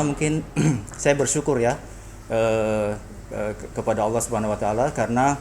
pertama mungkin saya bersyukur ya kepada Allah Subhanahu wa taala karena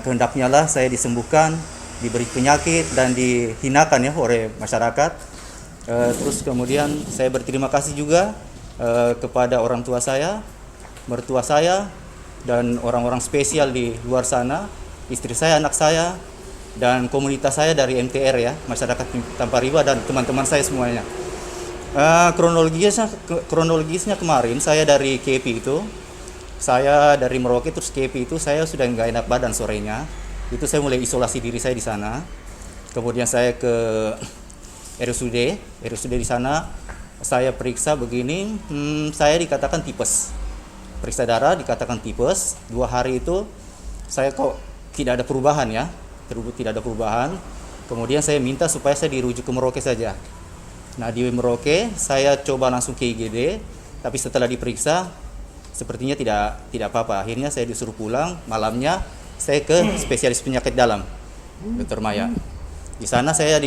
kehendaknya lah saya disembuhkan, diberi penyakit dan dihinakan ya oleh masyarakat. Terus kemudian saya berterima kasih juga kepada orang tua saya, mertua saya, dan orang-orang spesial di luar sana, istri saya, anak saya, dan komunitas saya dari MTR ya, masyarakat tanpa riba, dan teman-teman saya semuanya. Kronologisnya kemarin saya dari KP itu, saya dari Merauke terus KP itu saya sudah nggak enak badan sorenya. Itu saya mulai isolasi diri saya di sana. Kemudian saya ke RSUD di sana saya periksa begini, saya dikatakan tipes. Periksa darah dikatakan tipes. 2 hari itu saya kok tidak ada perubahan ya, tidak ada perubahan. Kemudian saya minta supaya saya dirujuk ke Merauke saja. Nah di Merauke saya coba langsung ke IGD, tapi setelah diperiksa sepertinya tidak apa-apa. Akhirnya saya disuruh pulang. Malamnya saya ke spesialis penyakit dalam, Dr. Maya. Di sana saya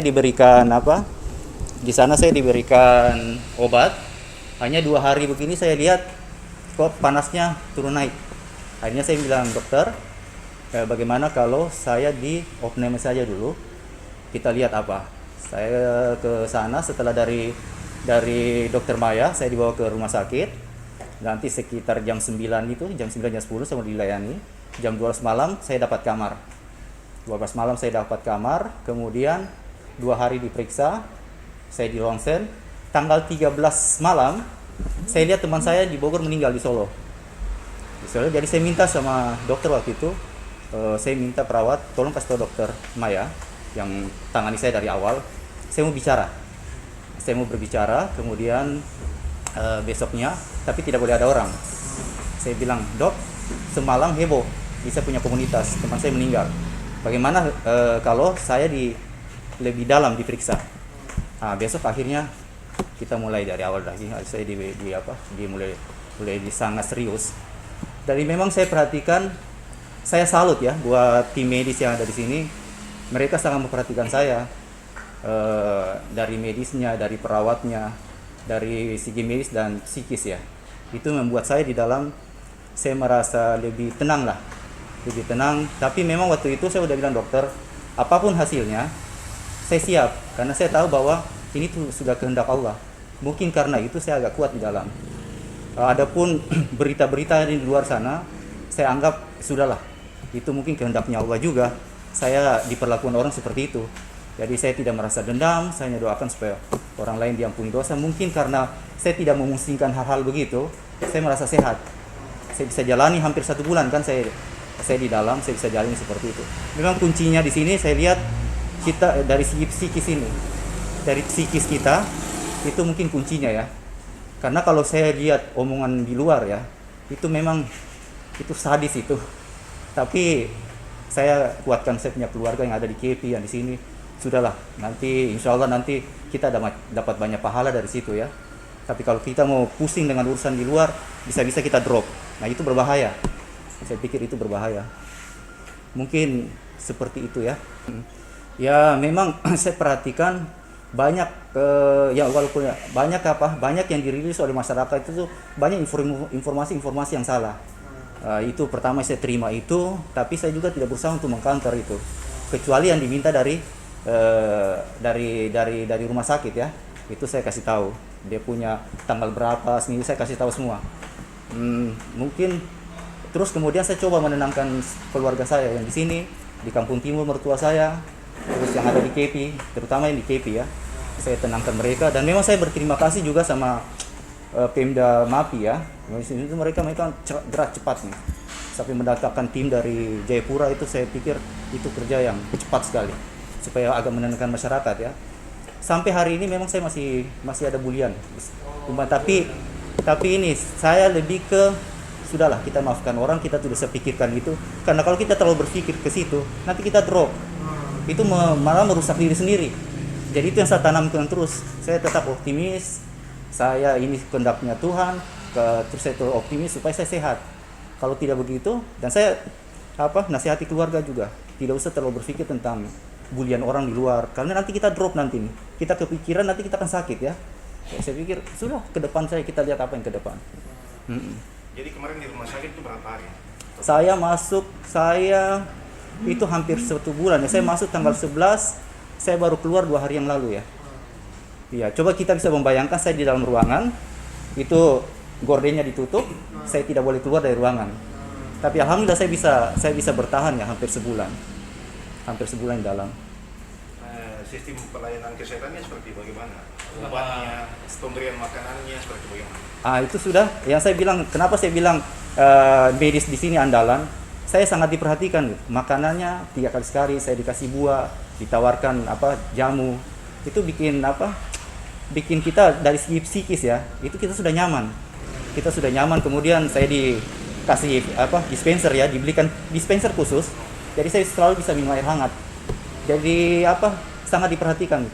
diberikan apa? Di sana saya diberikan obat. Hanya 2 hari begini saya lihat kok panasnya turun naik. Akhirnya saya bilang, dokter, bagaimana kalau saya di opname saja dulu? Kita lihat apa. Saya ke sana setelah dari Dokter Maya, saya dibawa ke rumah sakit. Nanti sekitar jam 9 itu, jam 9 jam 10 saya mau dilayani. Jam 12 malam saya dapat kamar. 12 malam saya dapat kamar, kemudian 2 hari diperiksa, saya di ronsen. Tanggal 13 malam, saya lihat teman saya di Bogor meninggal di Solo. Jadi saya minta sama dokter waktu itu, saya minta perawat, tolong kasih tahu Dokter Maya yang tangani saya dari awal. Saya mau berbicara, kemudian besoknya, tapi tidak boleh ada orang. Saya bilang, dok, semalam heboh, bisa punya komunitas, teman saya meninggal. Bagaimana kalau saya lebih dalam diperiksa? Nah, besok akhirnya kita mulai dari awal lagi. Saya mulai sangat serius. Dari memang saya perhatikan, saya salut ya buat tim medis yang ada di sini. Mereka sangat memperhatikan saya. Dari medisnya, dari perawatnya, dari segi medis dan psikis ya. Itu membuat saya di dalam, saya merasa lebih tenang lah, lebih tenang. Tapi memang waktu itu saya udah bilang, dokter, apapun hasilnya saya siap, karena saya tahu bahwa ini tuh sudah kehendak Allah. Mungkin karena itu saya agak kuat di dalam. Adapun berita-berita di luar sana, saya anggap sudahlah, itu mungkin kehendaknya Allah juga. Saya diperlakukan orang seperti itu. Jadi saya tidak merasa dendam, saya hanya doakan supaya orang lain diampuni dosa. Mungkin karena saya tidak memusingkan hal-hal begitu, saya merasa sehat. Saya bisa jalani hampir 1 bulan kan saya di dalam, saya bisa jalani seperti itu. Memang kuncinya di sini saya lihat kita dari segi psikis ini, dari psikis kita itu mungkin kuncinya ya. Karena kalau saya lihat omongan di luar ya, itu memang itu sadis itu. Tapi saya kuatkan saya punya keluarga yang ada di KP yang di sini. Sudahlah, nanti insya Allah nanti kita dapat banyak pahala dari situ ya. Tapi kalau kita mau pusing dengan urusan di luar, bisa-bisa kita drop. Nah itu berbahaya. Saya pikir itu berbahaya. Mungkin seperti itu ya. Ya memang saya perhatikan banyak banyak yang dirilis oleh masyarakat itu banyak informasi yang salah. Itu pertama saya terima itu, tapi saya juga tidak berusaha untuk mengcounter itu. Kecuali yang diminta dari rumah sakit ya, itu saya kasih tahu dia punya tanggal berapa seminggu, saya kasih tahu semua. Mungkin terus kemudian saya coba menenangkan keluarga saya yang di sini di Kampung Timur, mertua saya, terus yang ada di KP, terutama yang di KP ya, saya tenangkan mereka. Dan memang saya berterima kasih juga sama Pemda MAPI ya, itu mereka gerak cepat nih sampai mendatangkan tim dari Jayapura. Itu saya pikir itu kerja yang cepat sekali supaya agak menenangkan masyarakat ya. Sampai hari ini memang saya masih ada bulian, tapi ini saya lebih ke sudahlah, kita maafkan orang, kita tidak usah pikirkan itu, karena kalau kita terlalu berpikir ke situ nanti kita drop, itu malah merusak diri sendiri. Jadi itu yang saya tanamkan terus. Saya tetap optimis, saya ini kehendaknya Tuhan, terus saya terus optimis supaya saya sehat. Kalau tidak begitu, dan saya nasihati keluarga juga, tidak usah terlalu berpikir tentang bulian orang di luar, karena nanti kita drop nanti nih, kita kepikiran nanti kita akan sakit ya. Ya, saya pikir sudah ke depan saya kita lihat apa yang ke depan. Jadi kemarin di rumah sakit itu berapa hari? Saya itu hampir 1 bulan ya. Saya masuk tanggal 11, saya baru keluar 2 hari yang lalu ya. Iya, coba kita bisa membayangkan saya di dalam ruangan, itu gordennya ditutup, saya tidak boleh keluar dari ruangan. Tapi alhamdulillah saya bisa bertahan ya hampir sebulan di dalam. Sistem pelayanan kesehatannya seperti bagaimana? Obatnya, pemberian makanannya seperti bagaimana? Itu sudah yang saya bilang, kenapa saya bilang medis di sini andalan. Saya sangat diperhatikan, makanannya 3 kali sekali saya dikasih buah, ditawarkan jamu. Itu bikin kita dari segi psikis ya, itu kita sudah nyaman. Kemudian saya dikasih dispenser ya, dibelikan dispenser khusus. Jadi saya selalu bisa minum air hangat. Jadi sangat diperhatikan.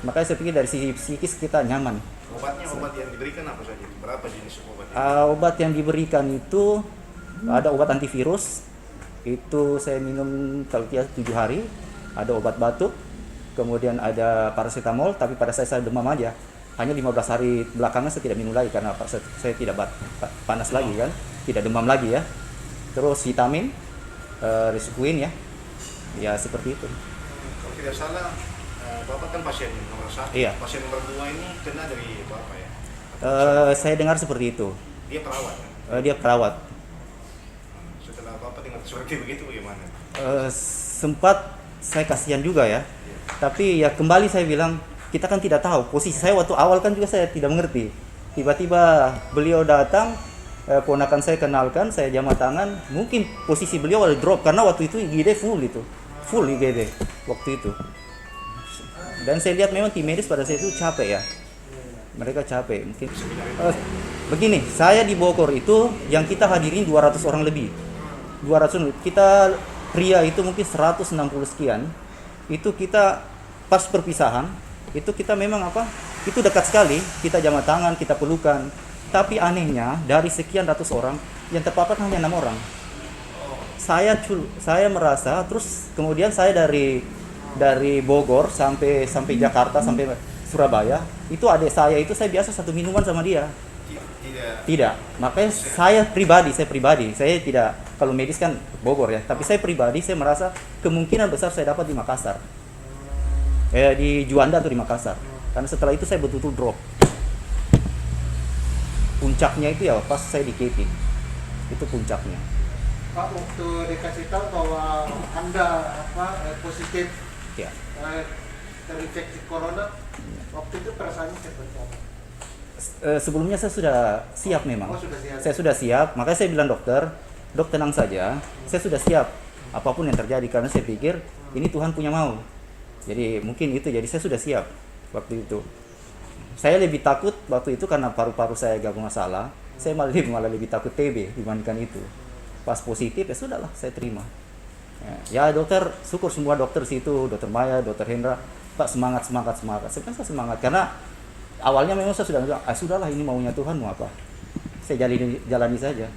Makanya saya pikir dari sisi psikis kita nyaman. Obat yang diberikan apa saja? Berapa jenis obat? Obat yang diberikan itu ada obat antivirus. Itu saya minum kalau tidak 7 hari. Ada obat batuk. Kemudian ada paracetamol, tapi pada saya demam aja. Hanya 15 hari belakangan saya tidak minum lagi karena saya tidak panas lagi kan, tidak demam lagi ya. Terus vitamin, Risquin ya. Ya seperti itu. Kalau tidak salah, Bapak kan pasien nomor 1. Iya. Pasien nomor 2 ini kena dari Bapak ya? Saya dengar seperti itu. Dia perawat kan? Dia perawat. Setelah Bapak dengar seperti begitu bagaimana? Sempat saya kasihan juga ya. Tapi ya kembali saya bilang, kita kan tidak tahu. Posisi saya waktu awal kan juga saya tidak mengerti. Tiba-tiba beliau datang, ponakan saya kenalkan, saya jamat tangan. Mungkin posisi beliau ada drop karena waktu itu IGD full IGD waktu itu. Dan saya lihat memang tim medis pada saat itu capek ya. Mereka capek mungkin. Begini, saya di Bogor itu yang kita hadirin 200 orang lebih. 200, kita pria itu mungkin 160 sekian. Itu kita pas perpisahan, itu kita memang itu dekat sekali, kita jamat tangan, kita pelukan. Tapi anehnya dari sekian ratus orang yang terpapar hanya 6 orang. Saya merasa, terus kemudian saya dari Bogor sampai Jakarta sampai Surabaya, itu adik saya itu saya biasa satu minuman sama dia. Tidak. Makanya saya pribadi, saya tidak, kalau medis kan Bogor ya, tapi saya pribadi saya merasa kemungkinan besar saya dapat di Makassar. Di Juanda atau di Makassar. Karena setelah itu saya betul-betul drop. Puncaknya itu ya pas saya di KP. Itu puncaknya. Pak, waktu dikasih tahu bahwa Anda positif Ya. terinfeksi corona, waktu itu perasaannya seperti apa? Sebelumnya saya sudah siap memang. Sudah siap. Saya sudah siap, makanya saya bilang dok tenang saja, saya sudah siap apapun yang terjadi karena saya pikir ini Tuhan punya mau. Jadi mungkin itu, jadi saya sudah siap waktu itu. Saya lebih takut waktu itu karena paru-paru saya agak bermasalah. Saya malah lebih takut TB dibandingkan itu. Pas positif ya sudahlah, saya terima. Ya dokter, syukur semua dokter situ, dokter Maya, dokter Hendra, Pak semangat. Saya semangat karena awalnya memang saya sudah bilang, sudahlah ini maunya Tuhan, mau apa? Saya jalani saja.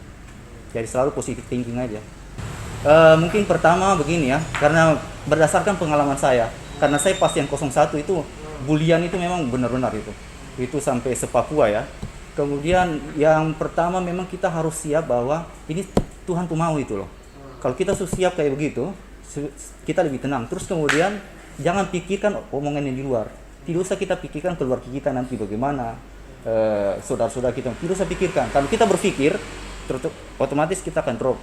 Jadi selalu positif thinking aja. Mungkin pertama begini ya, karena berdasarkan pengalaman saya, karena saya pasien 01 itu bulian itu memang benar-benar itu sampai se-Papua ya. Kemudian yang pertama memang kita harus siap bahwa ini Tuhan mau itu loh. Kalau kita sudah siap kayak begitu, kita lebih tenang. Terus kemudian jangan pikirkan omongan yang di luar. Tidak usah kita pikirkan keluarga kita nanti bagaimana, saudara-saudara kita. Tidak usah pikirkan. Kalau kita berpikir, otomatis kita akan drop.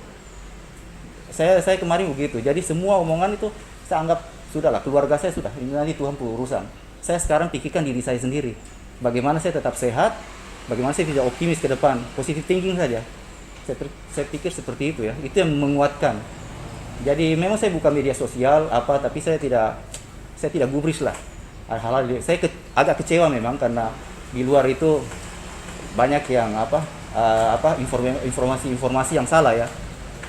Saya kemarin begitu. Jadi semua omongan itu saya anggap sudahlah, keluarga saya sudah. Ini nanti Tuhan urusan. Saya sekarang pikirkan diri saya sendiri. Bagaimana saya tetap sehat, bagaimana saya tidak optimis ke depan, positive thinking saja. Saya pikir seperti itu ya. Itu yang menguatkan. Jadi memang saya buka media sosial tapi saya tidak gubris lah. Hal-hal saya agak kecewa memang karena di luar itu banyak yang informasi yang salah ya.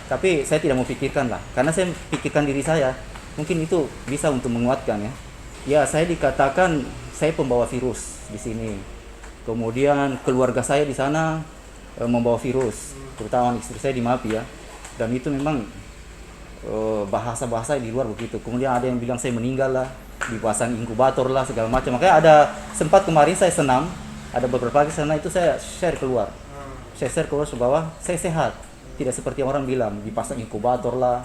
Tapi saya tidak mau pikirkan lah, karena saya pikirkan diri saya. Mungkin itu bisa untuk menguatkan ya. Ya, saya dikatakan saya pembawa virus di sini. Kemudian keluarga saya di sana membawa virus, terutama istri saya di MAPI ya. Dan itu memang bahasa-bahasa di luar begitu. Kemudian ada yang bilang saya meninggal lah, dipasang inkubator lah segala macam. Makanya ada sempat kemarin saya senam ada beberapa hari sana itu saya share keluar. Saya share keluar bahwa saya sehat. Tidak seperti orang bilang dipasang inkubator lah,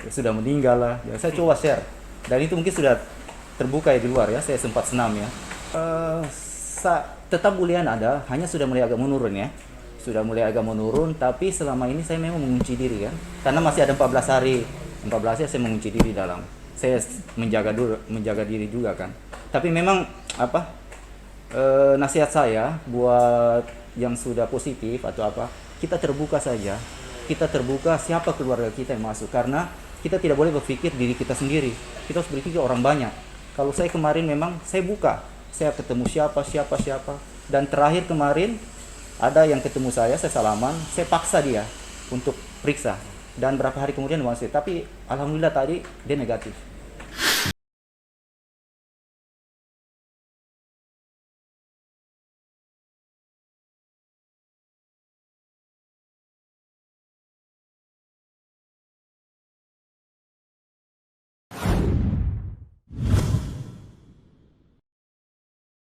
sudah meninggal lah. Ya, saya coba share. Dan itu mungkin sudah terbuka ya di luar ya. Saya sempat senam ya. Tetap bulian ada, hanya sudah mulai agak menurun ya. Sudah mulai agak menurun, tapi selama ini saya memang mengunci diri kan. Karena masih ada 14 hari. 14 hari saya mengunci diri dalam. Saya menjaga diri juga kan. Tapi memang nasihat saya buat yang sudah positif atau apa, kita terbuka saja. Kita terbuka siapa keluarga kita yang masuk, karena kita tidak boleh berpikir diri kita sendiri. Kita harus berpikir orang banyak. Kalau saya kemarin memang saya buka, saya ketemu siapa, dan terakhir kemarin ada yang ketemu saya salaman, saya paksa dia untuk periksa, dan berapa hari kemudian masih, tapi alhamdulillah tadi dia negatif.